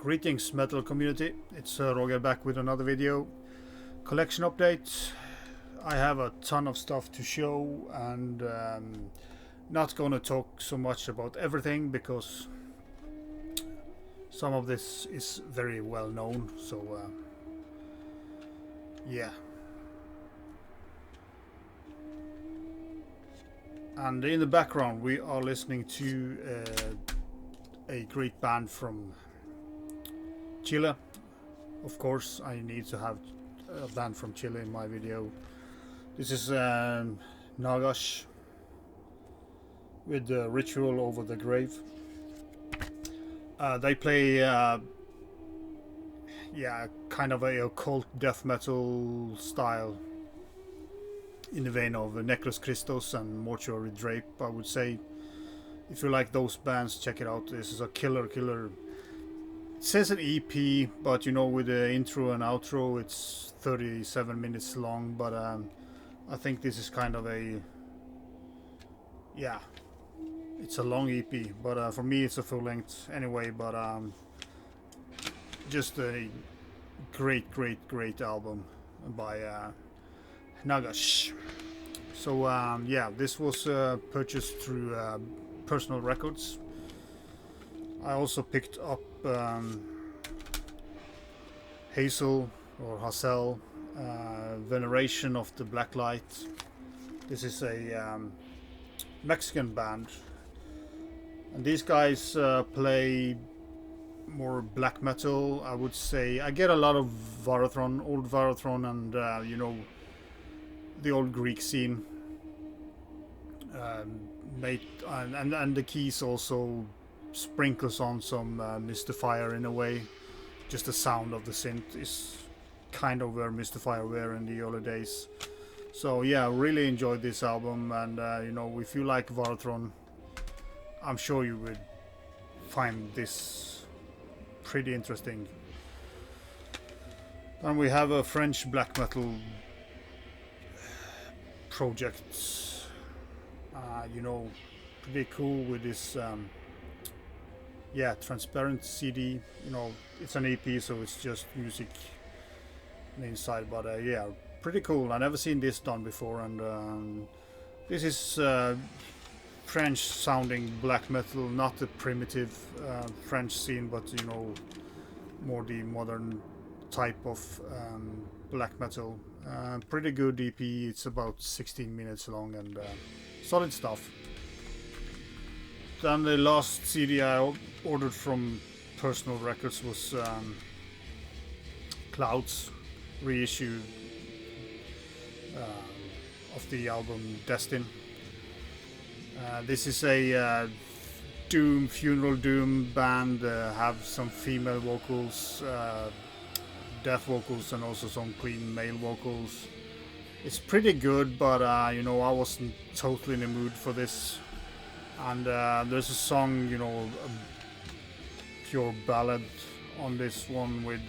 Greetings metal community, it's Roger back with another video. Collection update. I have a ton of stuff to show and not gonna talk so much about everything because some of this is very well known, so yeah. And in the background we are listening to a great band from Chile. Of course, I need to have a band from Chile in my video. This is Hnagash with the Ritual Over the Grave. They play yeah, kind of a occult death metal style in the vein of Necros Christos and Mortuary Drape, I would say. If you like those bands, check it out. This is a killer. It says an EP, but you know, with the intro and outro, it's 37 minutes long. But I think this is kind of a, yeah, it's a long EP. But for me, it's a full length anyway. But just a great album by Hnagash. So yeah, this was purchased through Personal Records. I also picked up Hazel or Hazel, Veneration of the Black Light. This is a Mexican band, and these guys play more black metal, I would say. I get a lot of Varathron, old Varathron, and you know, the old Greek scene. And the keys also sprinkles on some Mystifier in a way. Just the sound of the synth is kind of where Mystifier were in the early days. So yeah, really enjoyed this album, and you know, if you like Varathron, I'm sure you would find this pretty interesting. Then we have a French black metal project, you know, pretty cool with this yeah, transparent CD. You know, it's an EP, so it's just music on the inside, but yeah, pretty cool. I never seen this done before, and this is French sounding black metal, not the primitive French scene, but you know, more the modern type of black metal. Pretty good EP. It's about 16 minutes long and solid stuff. Then the last CD I ordered from Personal Records was Clouds reissue of the album Destin. This is a doom, funeral doom band. Have some female vocals, death vocals, and also some clean male vocals. It's pretty good, but you know, I wasn't totally in the mood for this. And there's a song, you know, a pure ballad on this one with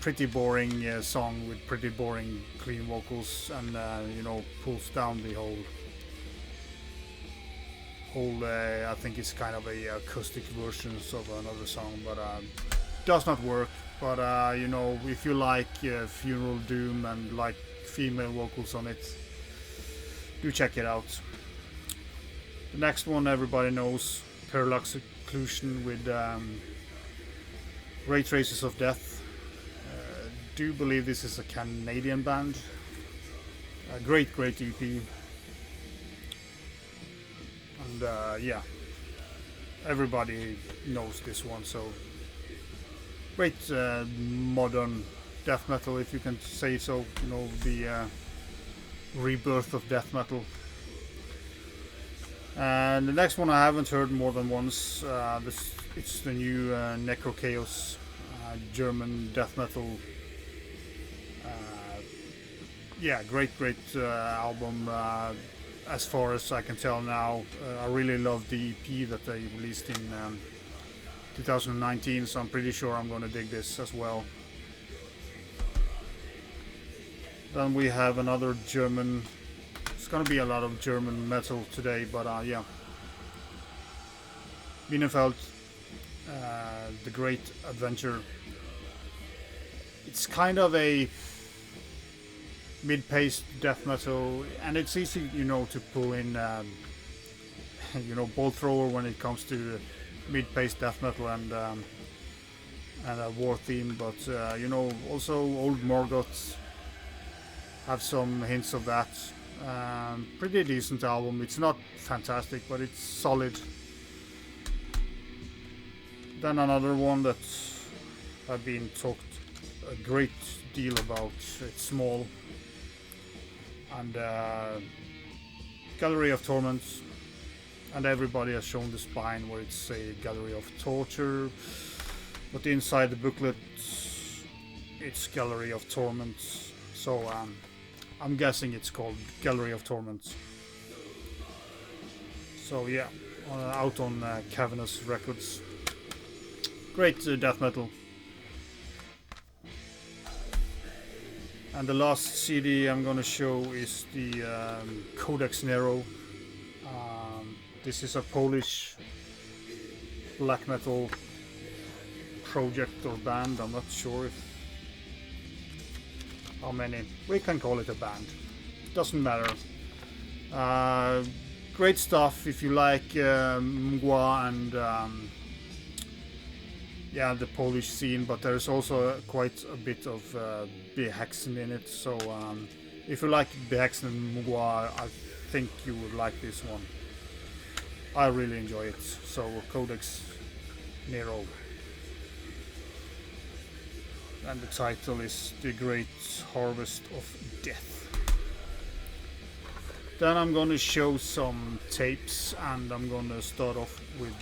pretty boring song with pretty boring clean vocals, and you know, pulls down the whole I think it's kind of a acoustic versions of another song, but does not work. But you know, if you like funeral doom and like female vocals on it, do check it out. The next one everybody knows, Perilaxe Occlusion with Raytraces of Death. Do believe this is a Canadian band. A great EP. And yeah, everybody knows this one. So great modern death metal, if you can say so. You know, the rebirth of death metal. And the next one I haven't heard more than once. It's the new Necro Chaos, German death metal. Yeah, great album. As far as I can tell now, I really love the EP that they released in 2019. So I'm pretty sure I'm gonna dig this as well. Then we have another German. It's gonna be a lot of German metal today, but yeah. Minenfeld, the Great Adventure. It's kind of a mid-paced death metal, and it's easy, you know, to pull in, you know, bolt thrower when it comes to mid-paced death metal and a war theme. But you know, also old Morgoth have some hints of that. Pretty decent album. It's not fantastic, but it's solid. Then another one that I've been talked a great deal about. It's small, and Gallery of Torment, and everybody has shown the spine where it's a Gallery of Torture, but inside the booklet it's Gallery of Torment. So I'm guessing it's called Gallery of Torment. So yeah, out on Cavernous Records. Great death metal. And the last CD I'm gonna show is the Codex Nero. This is a Polish black metal project or band. I'm not sure if how many. We can call it a band. Doesn't matter. Great stuff if you like mgła and yeah, the Polish scene, but there's also quite a bit of Behexen in it. So if you like Behexen and mgła, I think you would like this one. I really enjoy it. So Codex Nero. And the title is The Great Harvest of Death. Then I'm gonna show some tapes, and I'm gonna start off with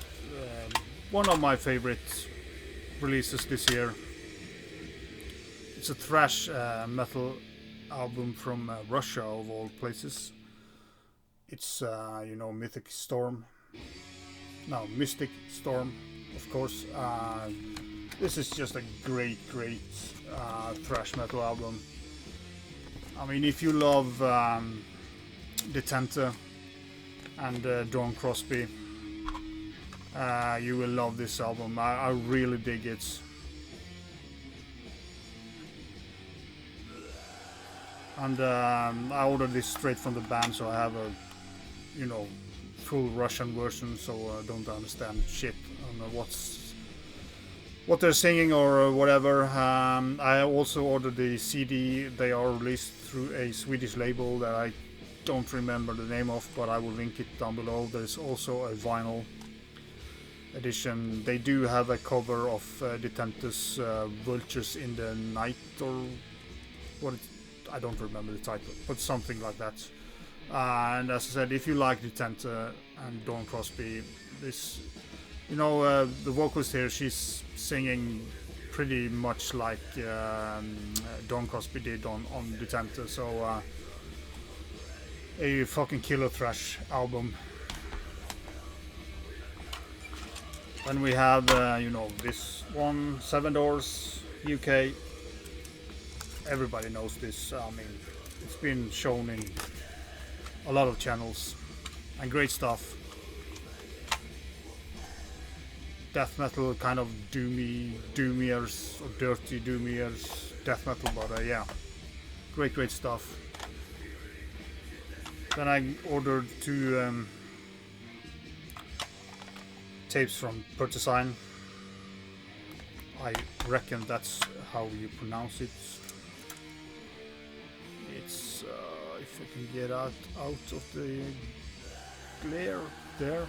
one of my favorite releases this year. It's a thrash metal album from Russia, of all places. It's you know, Mythic Storm. No, Mystic Storm, of course. This is just a great thrash metal album. I mean, if you love Detente and Dawn Crosby, you will love this album. I really dig it. And I ordered this straight from the band, so I have a, you know, full Russian version, so I don't understand shit on what they're singing or whatever. I also ordered the CD. They are released through a Swedish label that I don't remember the name of, but I will link it down below. There's also a vinyl edition. They do have a cover of Detente's Vultures in the Night, or what I don't remember the title, but something like that. And as I said, if you like Detente and Dawn Crosby, this, you know, the vocalist here, she's singing pretty much like Dawn Crosby did on Detente. So a fucking killer thrash album. Then we have, you know, this one, Seven Doors, UK. Everybody knows this. I mean, it's been shown in a lot of channels, and great stuff. Death metal, kind of doomiers, or dirty doomiers, death metal, but yeah, great stuff. Then I ordered two tapes from Putrescine. I reckon that's how you pronounce it. It's if I can get out of the glare there.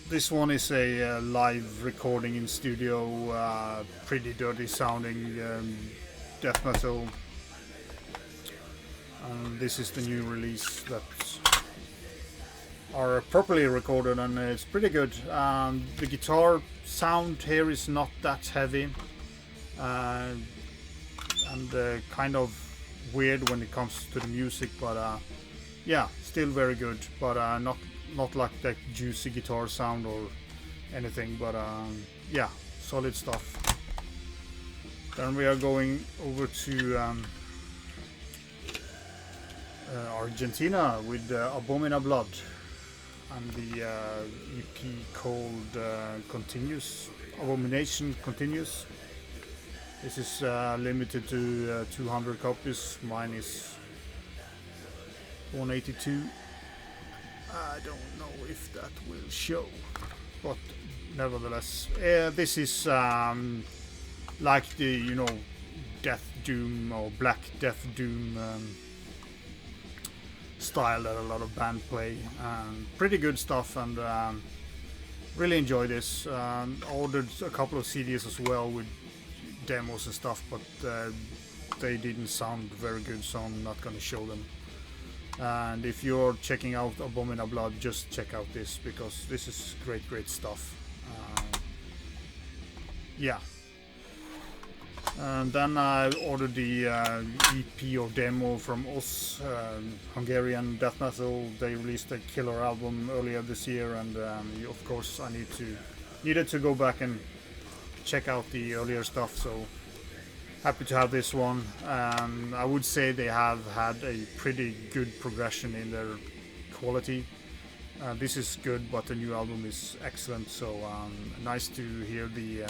This one is a live recording in studio, pretty dirty sounding death metal. And this is the new release that are properly recorded, and it's pretty good. The guitar sound here is not that heavy, and kind of weird when it comes to the music, but yeah, still very good, but not like that juicy guitar sound or anything, but yeah, solid stuff. Then we are going over to Argentina with Abominablood, and the EP called Continues. Abomination Continues. This is limited to 200 copies. Mine is 182. I don't know if that will show, but nevertheless, this is like the Death Doom or Black Death Doom style that a lot of band play. Pretty good stuff, and really enjoy this. Ordered a couple of CDs as well with demos and stuff, but they didn't sound very good, so I'm not gonna show them. And if you're checking out Abominablood, just check out this, because this is great stuff. Yeah. And then I ordered the EP or demo from Oz, Hungarian death metal. They released a killer album earlier this year, and of course I needed to go back and check out the earlier stuff. So happy to have this one. I would say they have had a pretty good progression in their quality. This is good, but the new album is excellent. So nice to hear the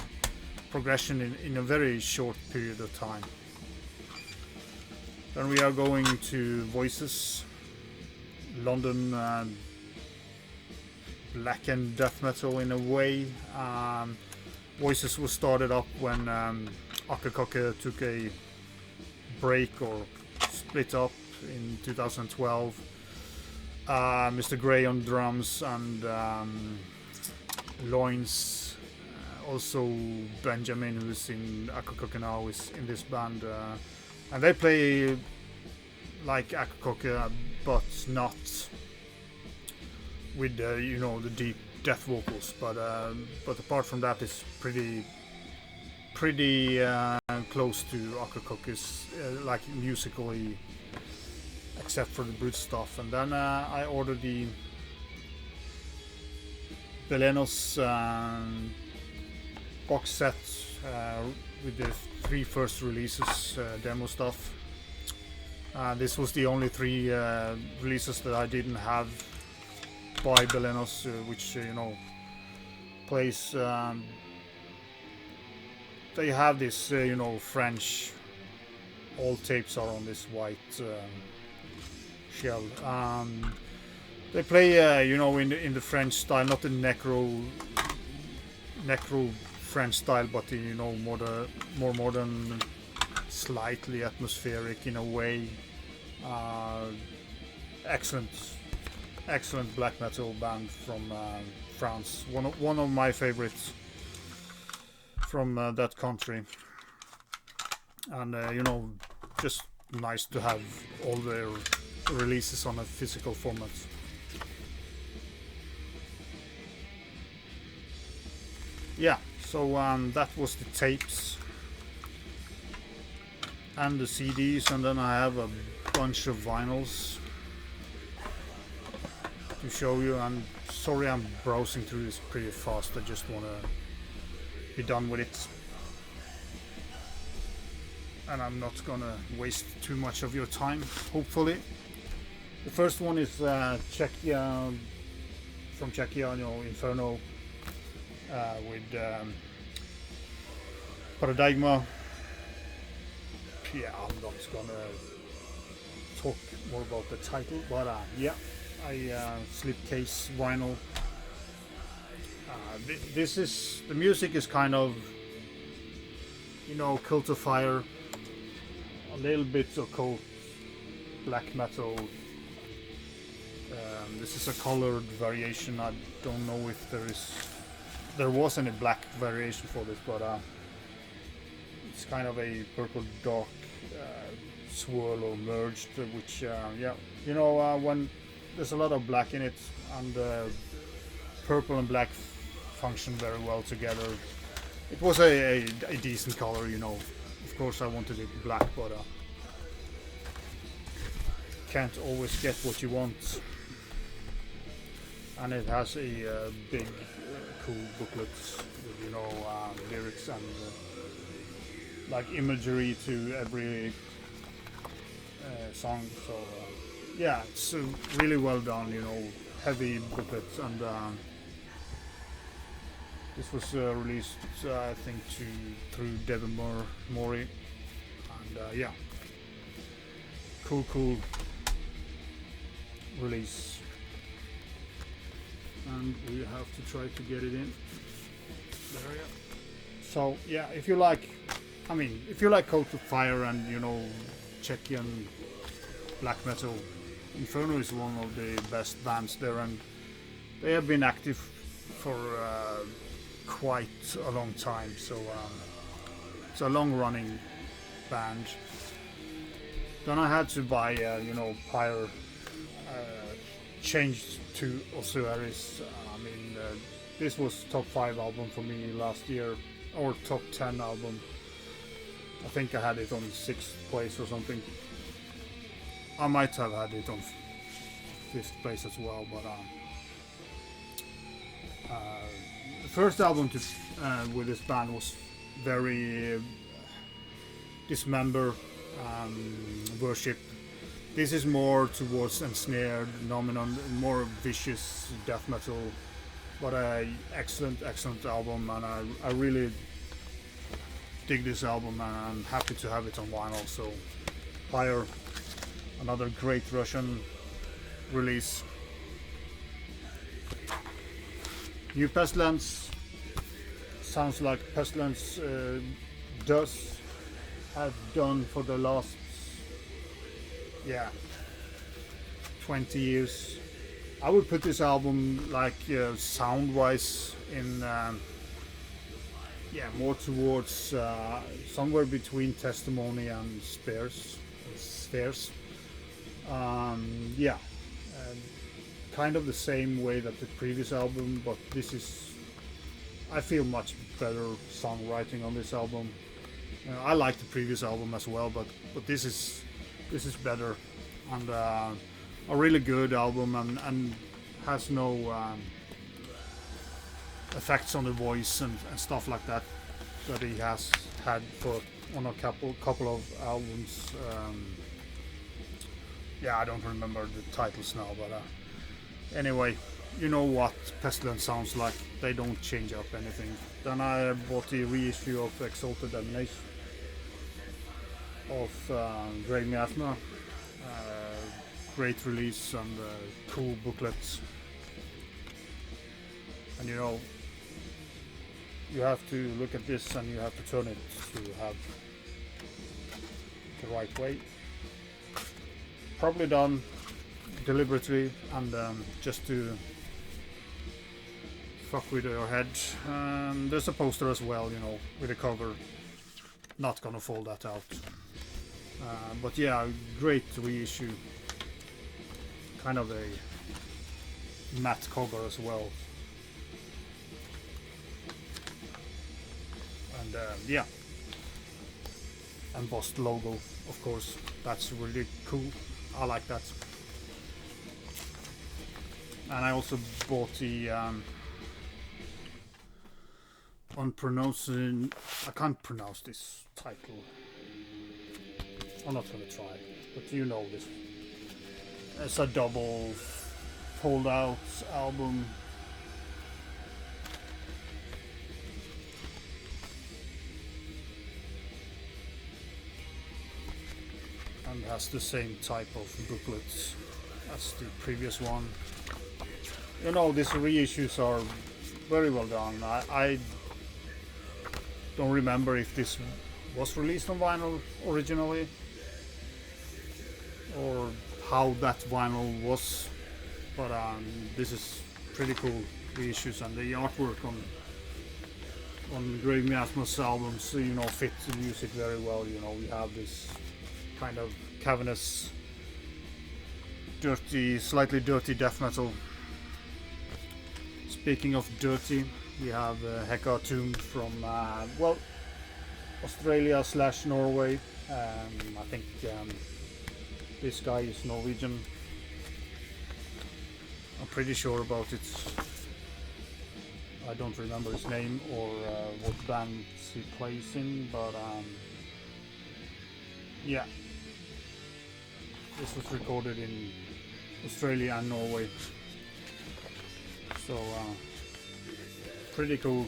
progression in a very short period of time. Then we are going to Voices, London black and death metal in a way. Voices was started up when Archaeopteris took a break or split up in 2012. Mr. Gray on drums and Loins. Also Benjamin, who's in Archaeopteris now, is in this band, and they play like Archaeopteris, but not with the deep death vocals. But apart from that, it's pretty close to Archaeopteris, like musically, except for the brute stuff. And then I ordered the Belenos box set with the 3 first releases, demo stuff. This was the only 3 releases that I didn't have by Belenos, which plays. They have this French. All tapes are on this white shell. They play in the French style, not the necro French style, but the more modern, slightly atmospheric in a way. Excellent black metal band from France. One of my favorites from that country, and just nice to have all their releases on a physical format. Yeah. So that was the tapes and the CDs, and then I have a bunch of vinyls to show you. I'm sorry I'm browsing through this pretty fast. I just want to be done with it, and I'm not gonna waste too much of your time, hopefully. The first one is Czechia, from Czechia, Inferno. With Paradigma. Yeah, I'm not gonna talk more about the title, but yeah, I slipcase vinyl. This is, the music is kind of Cult of Fire, a little bit occult black metal. This is a colored variation. I don't know if there was any black variation for this, but it's kind of a purple dark swirl or merged, which when there's a lot of black in it, and purple and black function very well together. It was a decent color, Of course I wanted it black, but can't always get what you want. And it has a big cool booklet with lyrics and like imagery to every song. So yeah, it's really well done. heavy booklet, and this was released, I think, through Devon Mori, and yeah, cool release. And we have to try to get it in. There we go. So yeah, if you like Cult of Fire and Czechian black metal, Inferno is one of the best bands there, and they have been active for quite a long time. So it's a long-running band. Then I had to buy, Pyre, changed to Osiris. This was top 5 album for me last year, or top 10 album. I think I had it on 6th place or something. I might have had it on 5th place as well, but the first album with this band was very dismember, worship. This is more towards ensnared, nominal, more vicious death metal, but excellent album, and I really dig this album, and I'm happy to have it on vinyl. So Pyre, another great Russian release. New Pestilence, sounds like Pestilence does have done for the last 20 years. I would put this album like sound wise in more towards somewhere between Testimony and Spheres. Kind of the same way that the previous album, but this is, I feel, much better songwriting on this album. I like the previous album as well, but this is better, and a really good album, and has no effects on the voice and stuff like that he has had on a couple of albums. I don't remember the titles now, but anyway, you know what Pestilence sounds like. They don't change up anything. Then I bought the reissue of Exalted Damnation of Grave Miasma. Great release and cool booklets. And you have to look at this and you have to turn it to have the right way. Probably done deliberately and just to fuck with your head. There's a poster as well, with a cover. Not gonna fold that out. But yeah, great reissue. Kind of a matte cover as well. And embossed logo, of course. That's really cool. I like that. And I also bought the unpronouncing. I can't pronounce this title. I'm not gonna try, but you know this. It's a double fold-out album. And has the same type of booklets as the previous one. These reissues are very well done. I don't remember if this was released on vinyl originally, or how that vinyl was, but this is pretty cool reissues, and the artwork on Grave Miasma's albums, fit the music very well. We have this kind of cavernous, slightly dirty death metal. Speaking of dirty, we have Hekatomb from Australia/Norway. I think this guy is Norwegian. I'm pretty sure about it. I don't remember his name or what band he plays in, but this was recorded in Australia and Norway. So pretty cool,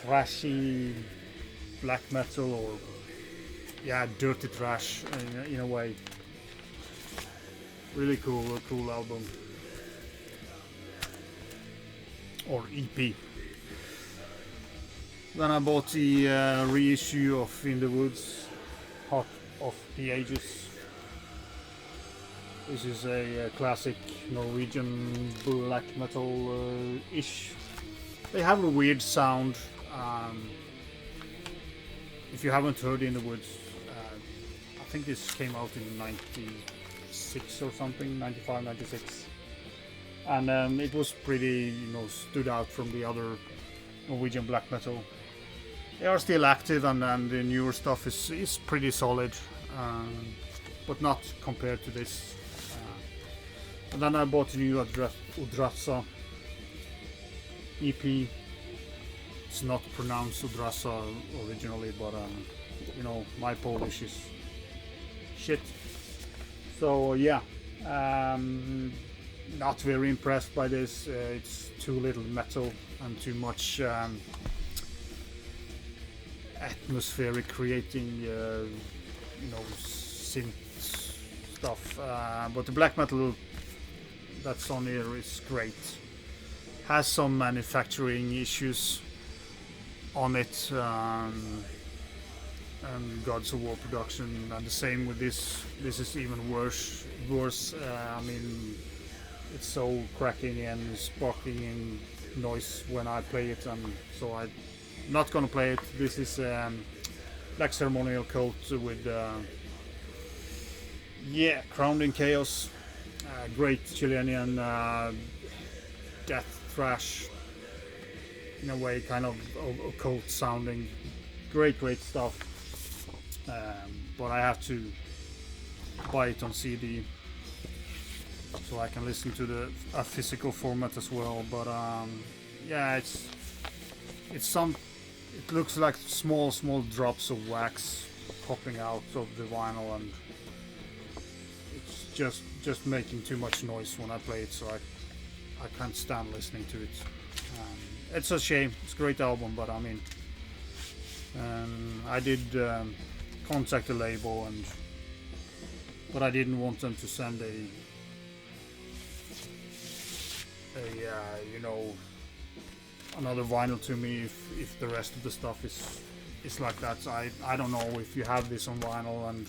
thrashy black metal, or yeah, dirty thrash in a way. Really cool, a cool album or EP. Then I bought the reissue of In the Woods, Heart of the Ages. This is a classic Norwegian black metal-ish. They have a weird sound. If you haven't heard In the Woods, I think this came out in 96 or something, 95, 96. And it was pretty, stood out from the other Norwegian black metal. They are still active, and the newer stuff is pretty solid, but not compared to this. And then I bought the new Udrasa EP. It's not pronounced Udrasa originally, but my Polish is shit. So yeah, not very impressed by this. It's too little metal and too much atmospheric creating, synth stuff. But the black metal that's on here is great. Has some manufacturing issues on it, and Gods of War production, and the same with this. This is even worse. I mean, it's so cracking and sparkling noise when I play it, and so I'm not gonna play it. This is Black Ceremonial Cult with Crowned in Chaos. Great Chilean death thrash, in a way, kind of occult sounding. Great stuff. But I have to buy it on CD so I can listen to a physical format as well. But it looks like small drops of wax popping out of the vinyl, and it's just making too much noise when I play it, so I can't stand listening to it. It's a shame. It's a great album, but I mean, I did contact the label, but I didn't want them to send another vinyl to me if the rest of the stuff is like that. So I don't know if you have this on vinyl and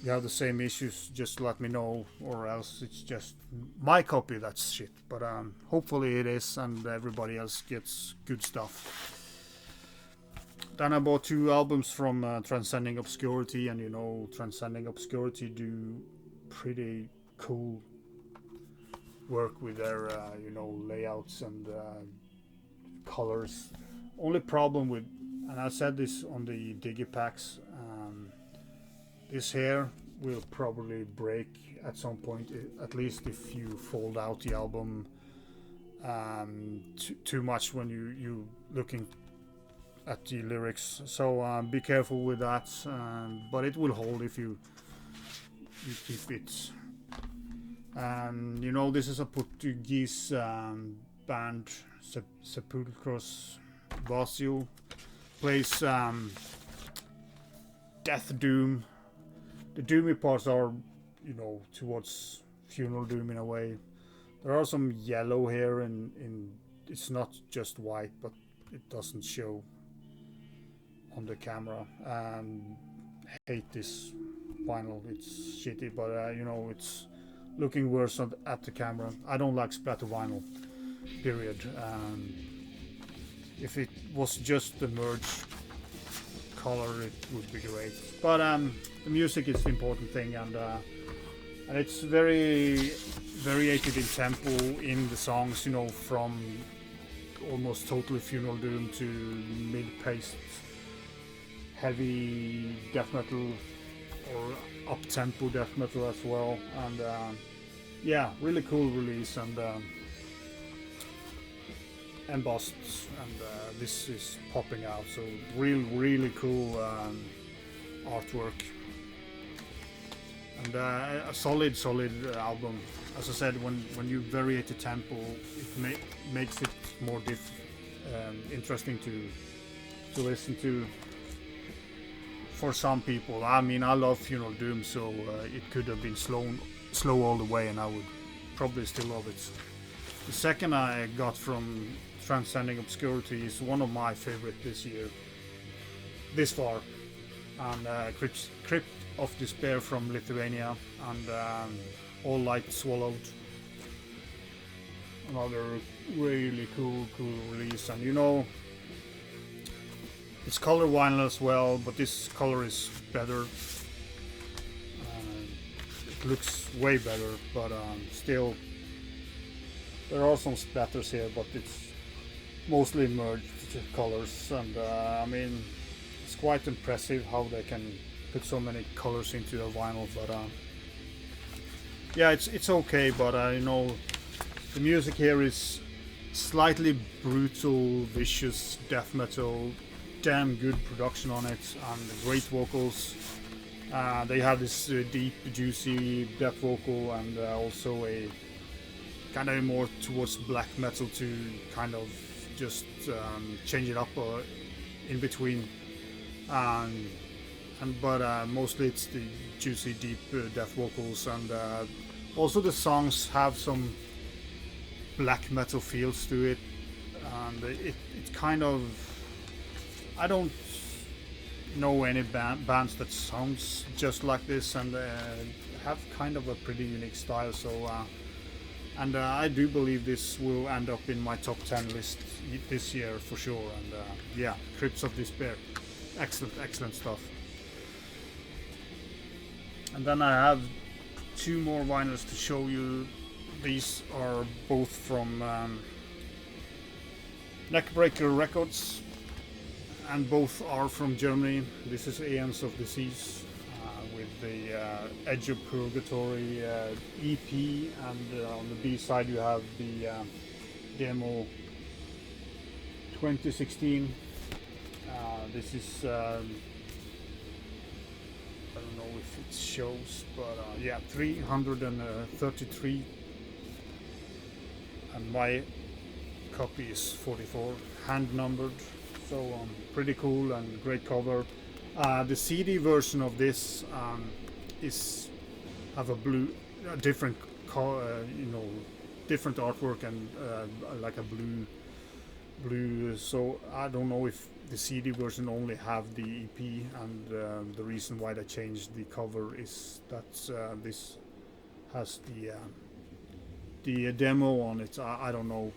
you have the same issues, just let me know, or else it's just my copy that's shit. But hopefully it is, and everybody else gets good stuff. Then I bought 2 albums from Transcending Obscurity, and Transcending Obscurity do pretty cool work with their layouts and colors. Only problem with, and I said this on the Digipacks, this here will probably break at some point, at least if you fold out the album too much when you looking at the lyrics. So be careful with that, but it will hold if you keep it. And this is a Portuguese band, Sepulcros Vazio, plays death doom. The doomy parts are, towards funeral doom in a way. There are some yellow here, and it's not just white, but it doesn't show on the camera. Hate this vinyl. It's shitty, but it's looking worse at the camera. I don't like splatter vinyl, period. If it was just the merge color, it would be great. But the music is the important thing, and it's very variated in tempo in the songs. From almost totally funeral doom to mid-paced heavy death metal, or up-tempo death metal as well. And really cool release, and embossed, and this is popping out, so really cool artwork, and a solid album. as I said, when you variate the tempo, it makes it more interesting to listen to. For some people, I mean, I love Funeral Doom, so it could have been slow all the way, and I would probably still love it. The second I got from Transcending Obscurity is one of my favorite this far, and Crypt of Despair from Lithuania, and All Light Swallowed. Another really cool release, and you know, it's color vinyl as well, but this color is better. It looks way better, but still, there are some splatters here, but it's mostly merged colors, and I mean, it's quite impressive how they can put so many colors into a vinyl. But yeah, it's okay, but you know, the music here is slightly brutal, vicious death metal. Damn good production on it, and great vocals. They have this deep, juicy death vocal, and also a kind of more towards black metal to kind of just change it up in between. But mostly it's the juicy, deep death vocals, and also the songs have some black metal feels to it, and it kind of, I don't know any bands that sounds just like this, and have kind of a pretty unique style. So, and I do believe this will end up in my top 10 list this year for sure. And yeah, Crypts of Despair, excellent stuff. And then I have two more vinyls to show you. These are both from Neckbreaker Records, and both are from Germany. This is Aeons of Disease with the Edge of Purgatory EP, and on the B side you have the demo 2016. This is I don't know if it shows, but yeah, 333, and my copy is 44, hand numbered. So pretty cool and great cover. The CD version of this have a different different artwork, and like a blue. So I don't know if the CD version only have the EP, and the reason why they changed the cover is that this has the demo on it. I don't know.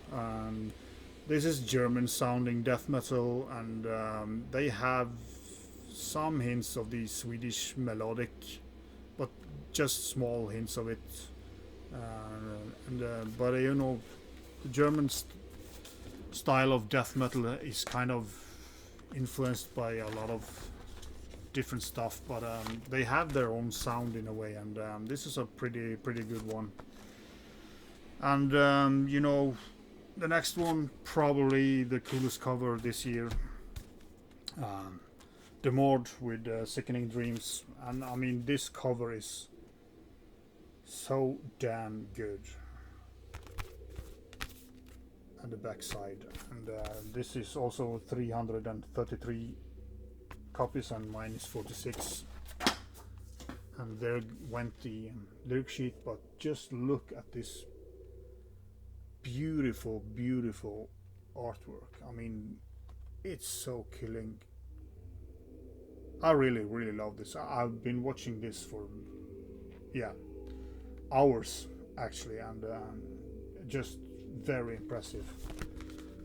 This is German sounding death metal, and they have some hints of the Swedish melodic, but just small hints of it. But you know, the German style of death metal is kind of influenced by a lot of different stuff, but they have their own sound in a way, and this is a pretty good one. And you know, the next one, probably the coolest cover this year, The Mord with Sickening Dreams. And I mean, this cover is so damn good. And the back side, and this is also 333 copies, and mine is 46. And there went the lyric sheet, but just look at this beautiful artwork. I mean, it's so killing. I really love this. I've been watching this for hours actually, and just very impressive.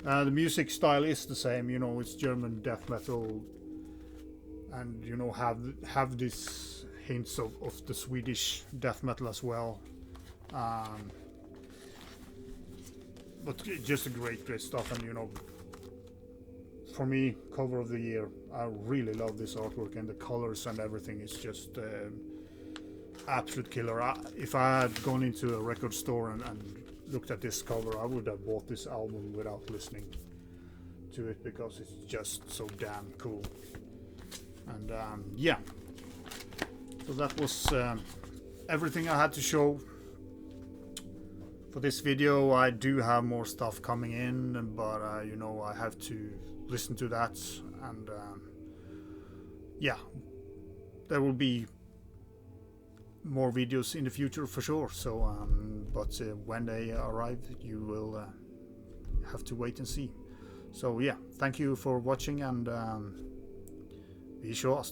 The music style is the same, you know, it's German death metal, and you know, have these hints of the Swedish death metal as well. But just a great stuff, and you know, for me, cover of the year. I really love this artwork, and the colors and everything is just absolute killer. If I had gone into a record store and looked at this cover, I would have bought this album without listening to it, because it's just so damn cool. And yeah, so that was everything I had to show for this video. I do have more stuff coming in, but you know, I have to listen to that, and yeah, there will be more videos in the future for sure. So but when they arrive, you will have to wait and see. So yeah, thank you for watching, and be sure.